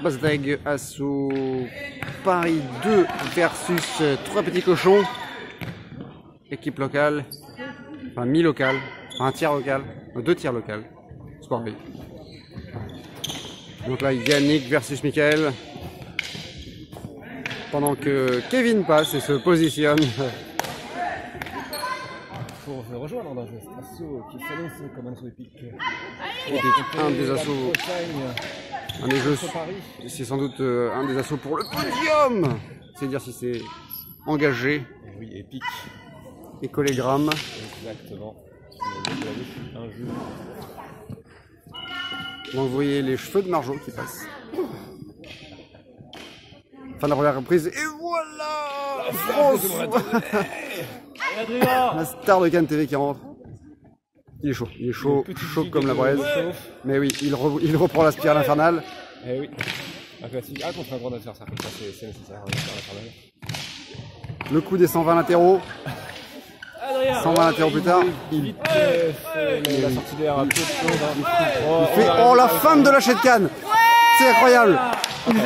Bastag Assaut Paris 2 versus 3 petits cochons. Équipe locale, enfin mi-locale, un tiers local, 2 tiers locales. Sport B. Donc là Yannick versus Michael. Pendant que Kevin passe et se positionne. Pour se rejoindre dans cet assaut qui s'annonce comme un assaut épique. Un des assauts. Un des jeux. C'est sans doute un des assauts pour le podium. C'est dire si c'est engagé. Oui, épique. Écolégramme. Exactement. Un jeu. Donc vous voyez les cheveux de Marjo qui passent. Fin de la première reprise. Et voilà François. La star de Cannes TV qui rentre. Il est chaud, chaud comme la braise. Mais oui, il reprend la spirale infernale. Eh oui, un classique. Ah, contre un grand adversaire, c'est nécessaire, la spirale infernale. Le coup des 120 latéraux. 120 latéraux plus tard. Il la sortie d'air un peu chaude. Il fait la fin de lâcher de Cannes. C'est incroyable.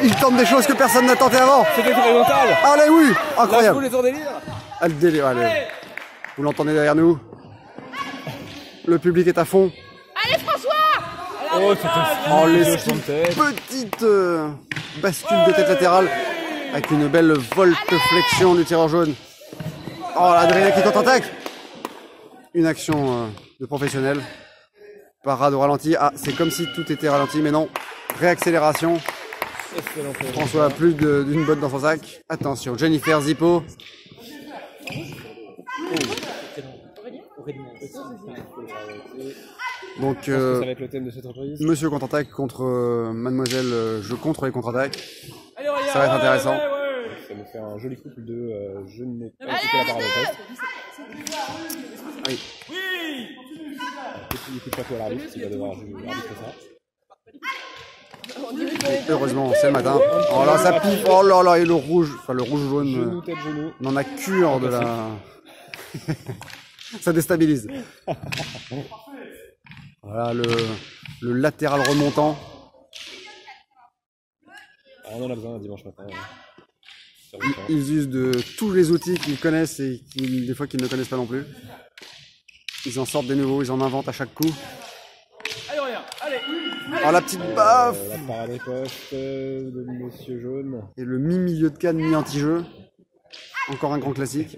Il tente des choses que personne n'a tenté avant. C'était expérimental. Allez, oui, incroyable. Vous les en délire. Ah, le délire, allez. Vous l'entendez derrière nous. Le public est à fond. Allez François. Oh, petite bascule de tête latérale avec une belle volte-flexion du tireur jaune. Oh, l'Adrien qui contre-attaque. Une action de professionnel. Parade au ralenti. Ah, c'est comme si tout était ralenti, mais non. Réaccélération. François a plus d'une botte dans son sac. Attention, Jennifer Zippo. Donc, ça va être le thème de cette reprise. Monsieur contre-attaque contre Mademoiselle je contre les contre-attaques. Ça va être intéressant. Ça nous fait un joli couple de je n'ai pas occupé la parade au poste. Oui. Petit coup de chapeau à l'arbitre qui va devoir arbitrer ça. Heureusement, c'est le matin. Oh là, ça pique. Oh là là, et le rouge, enfin le rouge-jaune. Genou, tête, genou. On en a cure de la. Ça déstabilise. Voilà le latéral remontant. On en a besoin un dimanche matin. Ils usent de tous les outils qu'ils connaissent et des fois qu'ils ne connaissent pas non plus. Ils en sortent des nouveaux, ils en inventent à chaque coup. Oh la petite baffe. La parade des postes de Monsieur Jaune. Et le mi-milieu de canne, mi-anti-jeu. Encore un grand classique.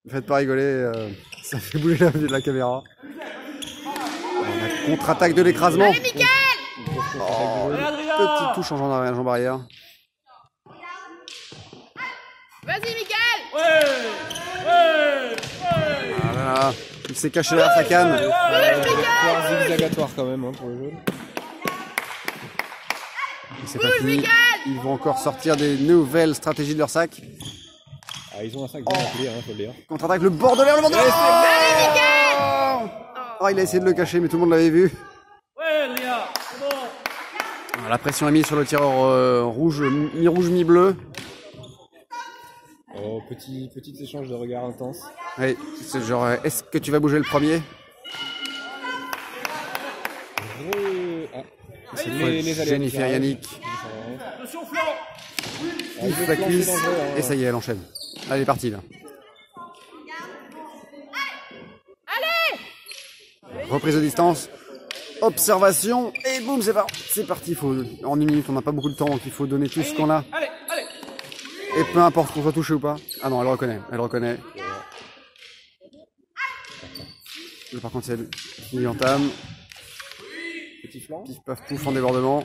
Ne faites pas rigoler, ça fait bouger la caméra. La contre-attaque de l'écrasement. Oh, petite touche en jambe arrière. Vas-y Mickaël. Voilà. Il s'est caché derrière sa canne. Zigzagatoire quand même pour le jaune. C'est pas fini. Ils vont encore sortir des nouvelles stratégies de leur sac. Ah, ils ont un sac bien appelé, faut le dire. Contre-attaque le bordelais, le bordelais. Oh, il a essayé de le cacher, mais tout le monde l'avait vu. La pression est mise sur le tireur rouge, mi-rouge, mi-bleu. Oh, petit échange de regards intense. Oui, c'est genre, est-ce que tu vas bouger le premier? Jennifer Yannick. La cuisse. Et ça y est, elle enchaîne. Elle est partie là. Reprise de distance. Observation. Et boum, c'est parti. En une minute, on n'a pas beaucoup de temps, donc il faut donner tout ce qu'on a. Et peu importe qu'on soit touché ou pas. Ah non, elle reconnaît. Elle reconnaît. Là, par contre, c'est elle qui entame. Petit flanc. Pif paf pouf en débordement.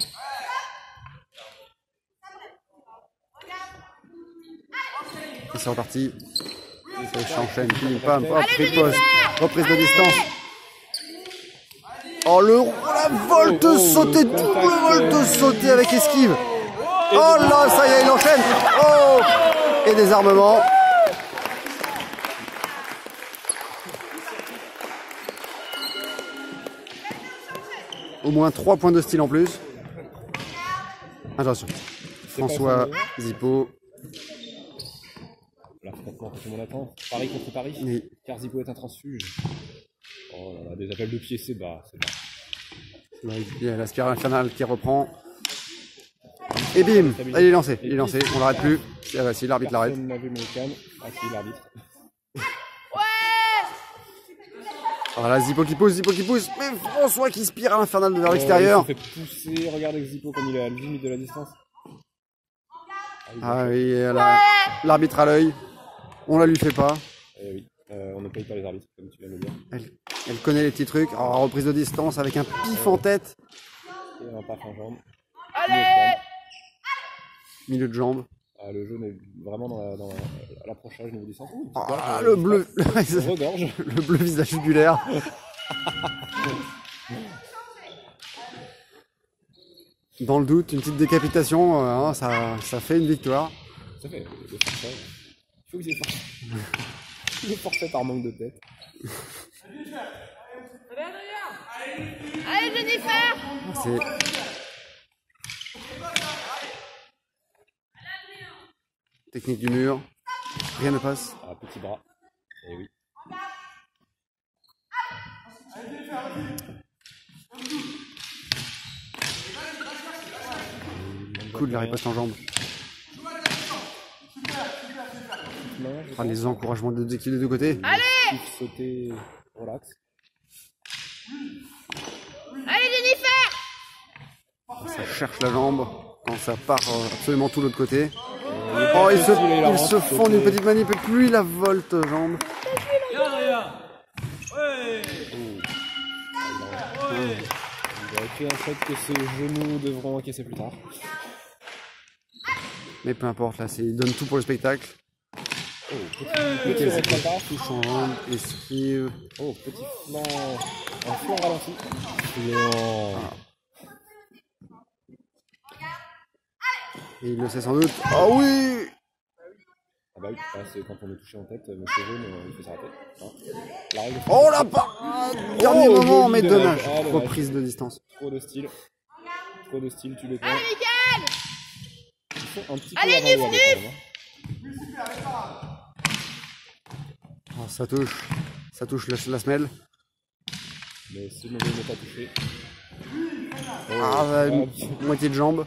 Et c'est reparti. Ça s'enchaîne. Pim pam hop, riposte. Reprise de distance. Oh la volte sautée, double volte sautée avec esquive. Oh là, ça y est, il enchaîne. Oh, et désarmement. Au moins 3 points de style en plus. Attention. François Zippo. l'affrontement que tout le monde attend. Paris contre Paris. Oui. Car Zippo est un transfuge. Oh là là, des appels de pied, c'est bas, c'est bas. Il y a la spirale infernale qui reprend. Et bim, il est lancé, on l'arrête plus. Ah bah si, l'arbitre l'arrête. Personne n'a vu mon cam. Ah si, l'arbitre. Alors là, Zippo qui pousse, mais François qui spire à l'infernal de vers l'extérieur. Il se fait pousser, regardez Zippo comme il est à la limite de la distance. Ah oui, l'arbitre à l'œil, on la lui fait pas. Eh oui, on ne paye pas les arbitres, comme tu viens de le dire. Elle connaît les petits trucs. Alors, reprise de distance avec un pif en tête. Et un paf en jambe. Allez! Milieu de jambe. Ah, le jaune est vraiment dans l'approchage niveau distance. Le bleu. Regorge. Le bleu visage jugulaire. Dans le doute, une petite décapitation, hein, ça fait une victoire. Ça fait le forfait. Il faut que j'ai forfait. Il est forfait par manque de tête. Allez, Jennifer! C'est... Technique du mur. Rien ne passe. Ah, petit bras. Eh oui. Coup de la riposte en jambe. Ah, les encouragements de deux équipes des deux côtés. Allez! Sauter, relax. Allez, Jennifer! Ça cherche la jambe quand ça part absolument tout l'autre côté. Oh, il se fond d'une petite manip et puis la volte jambe. Il aurait fait un fait que ses genoux devront encaisser plus tard. Mais peu importe, là, il donne tout pour le spectacle. Oh, petit retard. Touche en jambe, esquive. Oh, petit flanc. Un flanc ralenti. Flanc. Et il le sait sans doute. Oh oui! Ah bah oui, c'est quand on est touché en tête, monsieur jaune, il faut s'arrêter. La règle. Oh la parade! Dernier moment, mais dommage. Dommage. Reprise de distance. Trop de style. Trop de style, tu les prends. Allez, Mickaël! Ils sont un petit peu Allez, avant Nuf, le Nuf! quand même, hein. Oh, ça touche la semelle. Mais si le mauvais n'est pas touché. Oh, Ah, bah, moitié de jambe.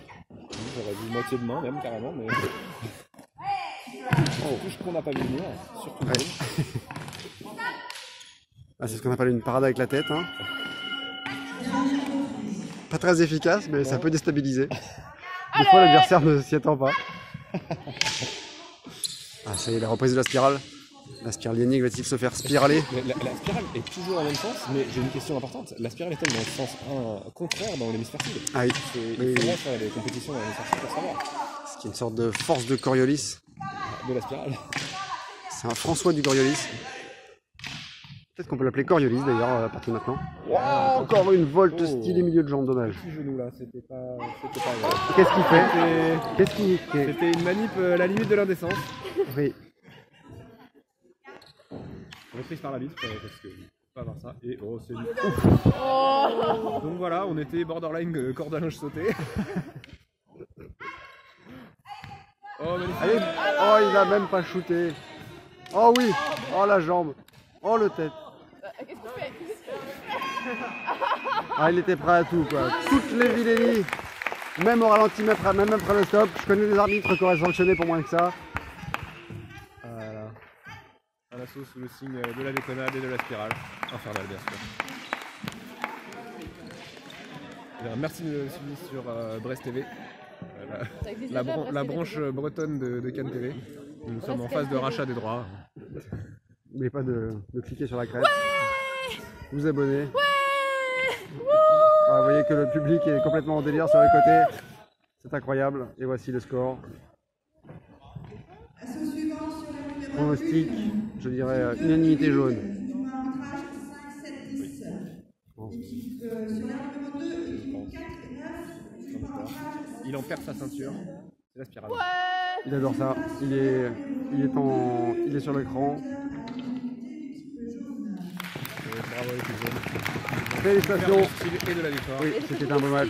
j'aurais vu moitié de main même carrément, mais. Oh, touche qu'on n'a pas vu venir, surtout. Ouais. Ah, c'est ce qu'on appelle une parade avec la tête. Hein. Pas très efficace, mais ça peut déstabiliser. Des fois, l'adversaire ne s'y attend pas. Ah, ça y est, la reprise de la spirale. La spirale Yannick va-t-il se faire spiraler? La spirale est toujours dans le même sens, mais j'ai une question importante. La spirale est-elle dans le sens contraire dans l'hémisphère sud? Ah oui. Il faudrait faire des compétitions dans l'hémisphère sud pour savoir. Ce qui est une sorte de force de Coriolis. De la spirale. C'est un François du Coriolis. Peut-être qu'on peut l'appeler Coriolis d'ailleurs à partir de maintenant. Wow, encore une volte stylée milieu de jambe, dommage. Petit genou là, c'était pas grave. Qu'est-ce qu'il fait? Qu'est-ce qu'il fait? C'était une manip à la limite de l'indécence. Oui. Reprise par l'arbitre, parce que pas avoir ça. Et oh, c'est lui. Donc voilà, on était borderline corde à linge sauté. Oh, magnifique. Allez. Oh, il a même pas shooté. Oh oui. Oh la jambe. Oh le tête. Qu'est-ce que tu fais? Ah, il était prêt à tout quoi. Toutes les vilainies. Même au ralenti, même après le stop. Je connais des arbitres qui auraient sanctionné pour moins que ça. Voilà. Un assaut sous le signe de la déconnade et de la spirale. Infernale, bien sûr. Bien, merci de nous suivre sur Brest TV. La branche bretonne de Cannes TV. Nous sommes en phase de rachat des droits. N'oubliez pas de cliquer sur la crête. Vous abonner. Ah, vous voyez que le public est complètement en délire sur les côtés. C'est incroyable. Et voici le score. Pronostic, je dirais unanimité jaune. Il en perd sa ceinture. C'est la spirale. Il adore ça. Il est sur l'écran. Bravo les plus jeunes. Félicitations. Et de la victoire. Oui, c'était un beau match.